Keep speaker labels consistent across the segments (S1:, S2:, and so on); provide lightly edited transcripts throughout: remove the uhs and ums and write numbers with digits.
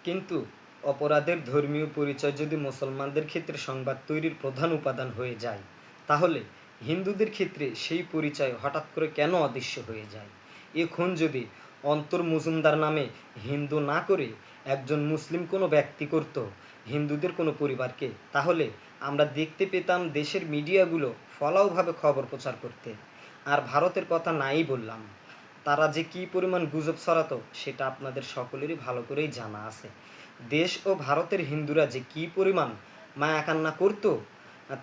S1: কিন্তু অপরাধের ধর্মীয় পরিচয় যদি মুসলমানদের ক্ষেত্রে সংবাদ তৈরির প্রধান উপাদান হয়ে যায়, তাহলে হিন্দুদের ক্ষেত্রে সেই পরিচয় হঠাৎ করে কেন অদৃশ্য হয়ে যায়? এখন যদি অন্তর মজুমদার নামে হিন্দু না করে একজন মুসলিম কোনো ব্যক্তি করত হিন্দুদের কোনো পরিবারকে, তাহলে আমরা দেখতে পেতাম দেশের মিডিয়াগুলো ফলাওভাবে খবর প্রচার করতে। আর ভারতের কথা নাই বললাম, তারা যে কী পরিমাণ গুজব ছড়াতো সেটা আপনাদের সকলেরই ভালো করেই জানা আছে। দেশ ও ভারতের হিন্দুরা যে কী পরিমাণ মায়া কান্না করতো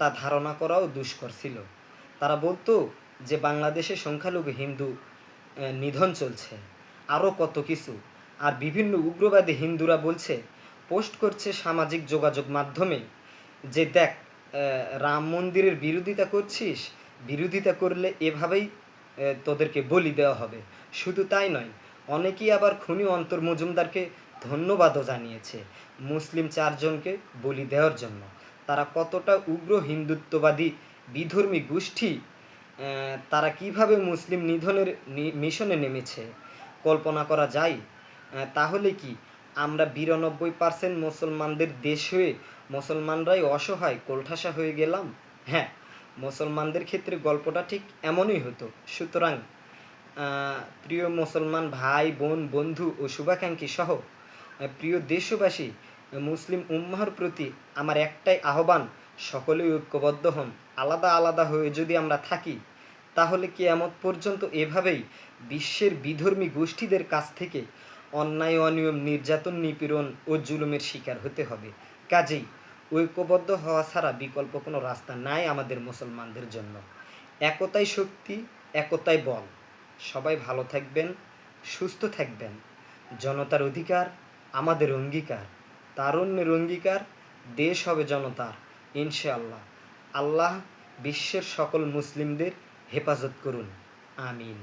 S1: তা ধারণা করাও দুষ্কর ছিল। তারা বলতো যে বাংলাদেশে সংখ্যালঘু হিন্দু নিধন চলছে, আরও কত কিছু। আর বিভিন্ন উগ্রবাদী হিন্দুরা বলছে, পোস্ট করছে সামাজিক যোগাযোগ মাধ্যমে যে দেখ, রাম মন্দিরের বিরোধিতা করছিস, বিরোধিতা করলে এভাবেই তোদেরকে বলি দেওয়া হবে। শুধু তাই নয়, অনেকেই আবার খুনি অন্তর মজুমদারকে ধন্যবাদও জানিয়েছে মুসলিম চারজনকে বলি দেওয়ার জন্য। তারা কতটা উগ্র হিন্দুত্ববাদী বিধর্মী গোষ্ঠী, তারা কিভাবে মুসলিম নিধনের মিশনে নেমেছে কল্পনা করা যায়? তাহলে কি আমরা ৯২% মুসলমানদের দেশ হয়ে মুসলমানরাই অসহায় কোলঠাসা হয়ে গেলাম? হ্যাঁ, মুসলমানদের ক্ষেত্রে গল্পটা ঠিক এমনই হতো। সুতরাং প্রিয় মুসলমান ভাই বোন বন্ধু ও শুভাকাঙ্ক্ষী সহ প্রিয় দেশবাসী, মুসলিম উম্মাহর প্রতি আমার একটাই আহ্বান, সকলেই ঐক্যবদ্ধ হন। আলাদা আলাদা হয়ে যদি আমরা থাকি, তাহলে কিয়ামত পর্যন্ত এভাবেই বিশ্বের বিধর্মী গোষ্ঠীদের কাছ থেকে অন্যায় অনিয়ম নির্যাতন নিপীড়ন ও জুলুমের শিকার হতে হবে। কাজেই ঐক্যবদ্ধ হওয়া ছাড়া বিকল্প কোনো রাস্তা নাই আমাদের মুসলমানদের জন্য। একতাই শক্তি, একতাই বল। সবাই ভালো থাকবেন, সুস্থ থাকবেন। জনতার অধিকার আমাদের অঙ্গীকার, তারুণ্যের অঙ্গীকার, দেশ হবে জনতার ইনশাআল্লাহ। আল্লাহ বিশ্বের সকল মুসলিমদের হেফাজত করুন, আমিন।